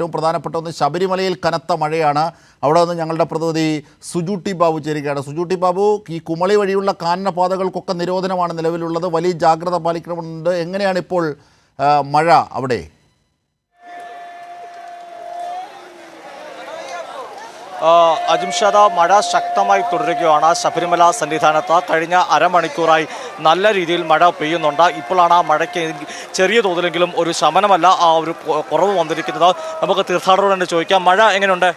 ഏറ്റവും പ്രധാനപ്പെട്ട ഒന്ന് ശബരിമലയിൽ കനത്ത മഴയാണ്. അവിടെ നിന്ന് ഞങ്ങളുടെ പ്രതിനിധി സുജൂട്ടി ബാബു ചേരുകയാണ്. സുജൂട്ടി ബാബു, ഈ കുമളി വഴിയുള്ള കാനനപാതകൾക്കൊക്കെ നിരോധനമാണ് നിലവിലുള്ളത്. വലിയ ജാഗ്രത പാലിക്കണമെന്നുണ്ട്. എങ്ങനെയാണ് ഇപ്പോൾ മഴ അവിടെ? അജിംഷാദ, മഴ ശക്തമായി തുടരുകയാണ്. ശബരിമല സന്നിധാനത്ത് കഴിഞ്ഞ അരമണിക്കൂറായി നല്ല രീതിയിൽ മഴ പെയ്യുന്നുണ്ട്. ഇപ്പോഴാണ് ആ മഴയ്ക്ക് ചെറിയ തോതിലെങ്കിലും ഒരു ശമനമല്ല, ആ ഒരു കുറവ് വന്നിരിക്കുന്നത്. നമുക്ക് തീർത്ഥാടകരോട് തന്നെ ചോദിക്കാം, മഴ എങ്ങനെയുണ്ട്?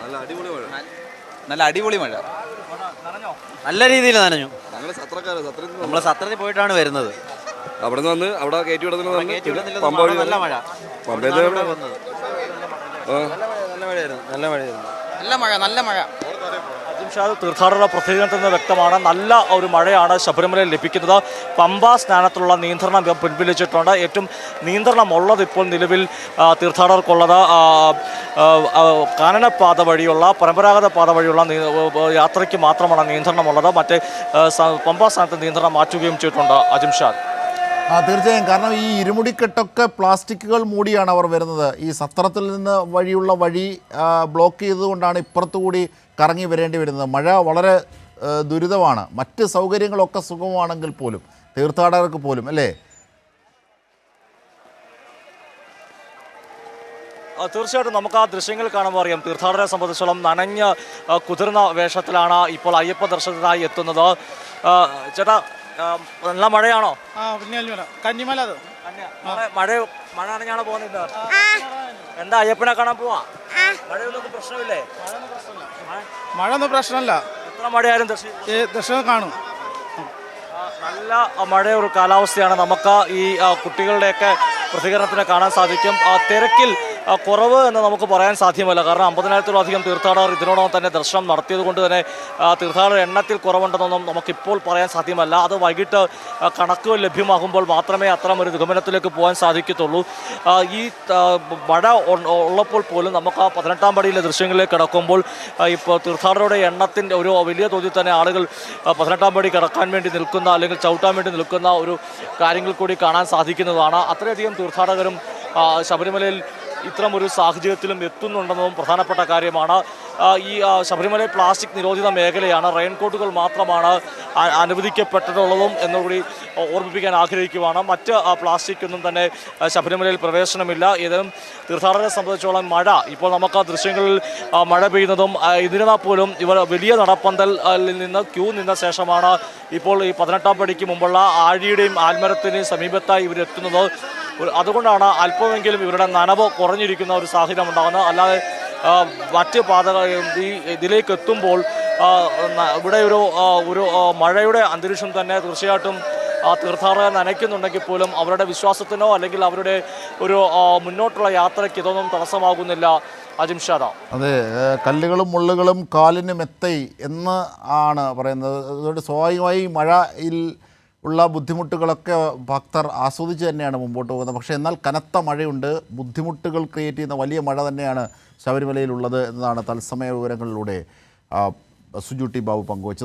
നല്ല അടിപൊളി മഴ, നല്ല രീതിയിൽ നനഞ്ഞു. നമ്മൾ സത്രത്തിൽ പോയിട്ടാണ് വരുന്നത്. അവിടെ നിന്ന് വന്ന് അവിടെ കയറ്റി വിടുന്നത് നല്ല മഴ, നല്ല മഴ. അജിംഷാദ്, തീർത്ഥാടകരുടെ പ്രതികരണത്തിൽ നിന്ന് വ്യക്തമാണ്, നല്ല ഒരു മഴയാണ് ശബരിമലയിൽ ലഭിക്കുന്നത്. പമ്പാ സ്നാനത്തിലുള്ള നിയന്ത്രണം പിൻവലിച്ചിട്ടുണ്ട്. ഏറ്റവും നിയന്ത്രണം ഉള്ളത് ഇപ്പോൾ നിലവിൽ തീർത്ഥാടകർക്കുള്ളത് കാനനപാത വഴിയുള്ള പരമ്പരാഗത പാത വഴിയുള്ള യാത്രയ്ക്ക് മാത്രമാണ് നിയന്ത്രണമുള്ളത്. മറ്റേ പമ്പാ സ്നാനത്ത് നിയന്ത്രണം മാറ്റുകയും ചെയ്തിട്ടുണ്ട് അജിംഷാദ്. തീർച്ചയായും, കാരണം ഈ ഇരുമുടിക്കെട്ടൊക്കെ പ്ലാസ്റ്റിക്കുകൾ മൂടിയാണ് അവർ വരുന്നത്. ഈ സത്രത്തിൽ നിന്ന് വഴിയുള്ള വഴി ബ്ലോക്ക് ചെയ്തുകൊണ്ടാണ് ഇപ്പുറത്തുകൂടി കറങ്ങി വരേണ്ടി വരുന്നത്. മഴ വളരെ ദുരിതമാണ്. മറ്റ് സൗകര്യങ്ങളൊക്കെ സുഗമമാണെങ്കിൽ പോലും, തീർത്ഥാടകർക്ക് പോലും, അല്ലേ? തീർച്ചയായിട്ടും നമുക്ക് ആ ദൃശ്യങ്ങൾ കാണുമ്പോൾ അറിയാം, തീർത്ഥാടകരെ സംബന്ധിച്ചോളം നനഞ്ഞ് കുതിർന്ന വേഷത്തിലാണ് ഇപ്പോൾ അയ്യപ്പ ദർശനത്തിനായി എത്തുന്നത്. ചേട്ടാ, നല്ല മഴയാണോ? കന്നിമല മഴ നനഞ്ഞാണോ പോകുന്നത്? എന്താ, അയ്യപ്പനെ കാണാൻ പോവാ? മഴയൊന്നും പ്രശ്നമില്ലേ? മഴ ഒന്നും പ്രശ്നമല്ല. എത്ര മഴയായാലും ദർശനം കാണും. നല്ല മഴയൊരു കാലാവസ്ഥയാണ്. നമുക്ക് ഈ കുട്ടികളുടെയൊക്കെ പ്രതികരണത്തിന് കാണാൻ സാധിക്കും. തിരക്കിൽ കുറവ് എന്ന് നമുക്ക് പറയാൻ സാധ്യമല്ല. കാരണം 50,000-ത്തിലധികം തീർത്ഥാടകർ ഇതിനോടൊപ്പം തന്നെ ദർശനം നടത്തിയത് കൊണ്ട് തന്നെ തീർത്ഥാടകർ എണ്ണത്തിൽ കുറവുണ്ടെന്നൊന്നും നമുക്കിപ്പോൾ പറയാൻ സാധ്യമല്ല. അത് വൈകിട്ട് കണക്കുകൾ ലഭ്യമാകുമ്പോൾ മാത്രമേ അത്തരം ഒരു നിഗമനത്തിലേക്ക് പോകാൻ സാധിക്കത്തുള്ളൂ. ഈ മഴ ഉള്ളപ്പോൾ പോലും നമുക്ക് ആ 18-ാം പടിയിലെ ദൃശ്യങ്ങളിലേക്ക് കിടക്കുമ്പോൾ ഇപ്പോൾ തീർത്ഥാടകരുടെ എണ്ണത്തിൻ്റെ ഒരു വലിയ തോതിൽ തന്നെ ആളുകൾ 18-ാം പടി കിടക്കാൻ വേണ്ടി നിൽക്കുന്ന, അല്ലെങ്കിൽ ചവിട്ടാൻ വേണ്ടി നിൽക്കുന്ന ഒരു കാര്യങ്ങൾ കൂടി കാണാൻ സാധിക്കുന്നതാണ്. അത്രയധികം തീർത്ഥാടകരും ശബരിമലയിൽ ഇത്തരമൊരു സാഹചര്യത്തിലും എത്തുന്നുണ്ടെന്നതും പ്രധാനപ്പെട്ട കാര്യമാണ്. ഈ ശബരിമലയിൽ പ്ലാസ്റ്റിക് നിരോധിത മേഖലയാണ്. റെയിൻകോട്ടുകൾ മാത്രമാണ് അനുവദിക്കപ്പെട്ടിട്ടുള്ളതും എന്നുകൂടി ഓർമ്മിപ്പിക്കാൻ ആഗ്രഹിക്കുകയാണ്. മറ്റ് പ്ലാസ്റ്റിക് ഒന്നും തന്നെ ശബരിമലയിൽ പ്രവേശനമില്ല. ഏതും തീർത്ഥാടകരെ സംബന്ധിച്ചോളം മഴ, ഇപ്പോൾ നമുക്ക് ആ ദൃശ്യങ്ങളിൽ മഴ പെയ്യുന്നതും ഇതിരുന്നാൽ പോലും ഇവർ വലിയ നടപ്പന്തലിൽ നിന്ന് ക്യൂ നിന്ന ശേഷമാണ് ഇപ്പോൾ ഈ 18-ാം പടിക്ക് മുമ്പുള്ള ആഴിയുടെയും ആൽമരത്തിൻ്റെയും സമീപത്തായി ഇവരെത്തുന്നത്. അതുകൊണ്ടാണ് അല്പമെങ്കിലും ഇവരുടെ നനവ് കുറഞ്ഞിരിക്കുന്ന ഒരു സാഹചര്യം ഉണ്ടാകുന്നത്. അല്ലാതെ മറ്റ് പാതകൾ ഇതിലേക്ക് എത്തുമ്പോൾ ഇവിടെ ഒരു മഴയുടെ അന്തരീക്ഷം തന്നെ തീർച്ചയായിട്ടും തീർത്ഥാടകർ നനയ്ക്കുന്നുണ്ടെങ്കിൽ പോലും അവരുടെ വിശ്വാസത്തിനോ അല്ലെങ്കിൽ അവരുടെ ഒരു മുന്നോട്ടുള്ള യാത്രയ്ക്ക് ഇതൊന്നും തടസ്സമാകുന്നില്ല അജിംഷാദ. അതെ, കല്ലുകളും മുള്ളുകളും കാലിന് മെത്തൈ എന്ന് ആണ് പറയുന്നത്. അതുകൊണ്ട് സ്വാഭാവികമായി മഴയിൽ ഉള്ള ബുദ്ധിമുട്ടുകളൊക്കെ ഭക്തർ ആസ്വദിച്ച് തന്നെയാണ് മുമ്പോട്ട് പോകുന്നത്. പക്ഷേ എന്നാൽ കനത്ത മഴയുണ്ട്, ബുദ്ധിമുട്ടുകൾ ക്രിയേറ്റ് ചെയ്യുന്ന വലിയ മഴ തന്നെയാണ് ശബരിമലയിലുള്ളത് എന്നതാണ് തത്സമയ വിവരങ്ങളിലൂടെ സുജൂട്ടി ബാബു പങ്കുവച്ചത്.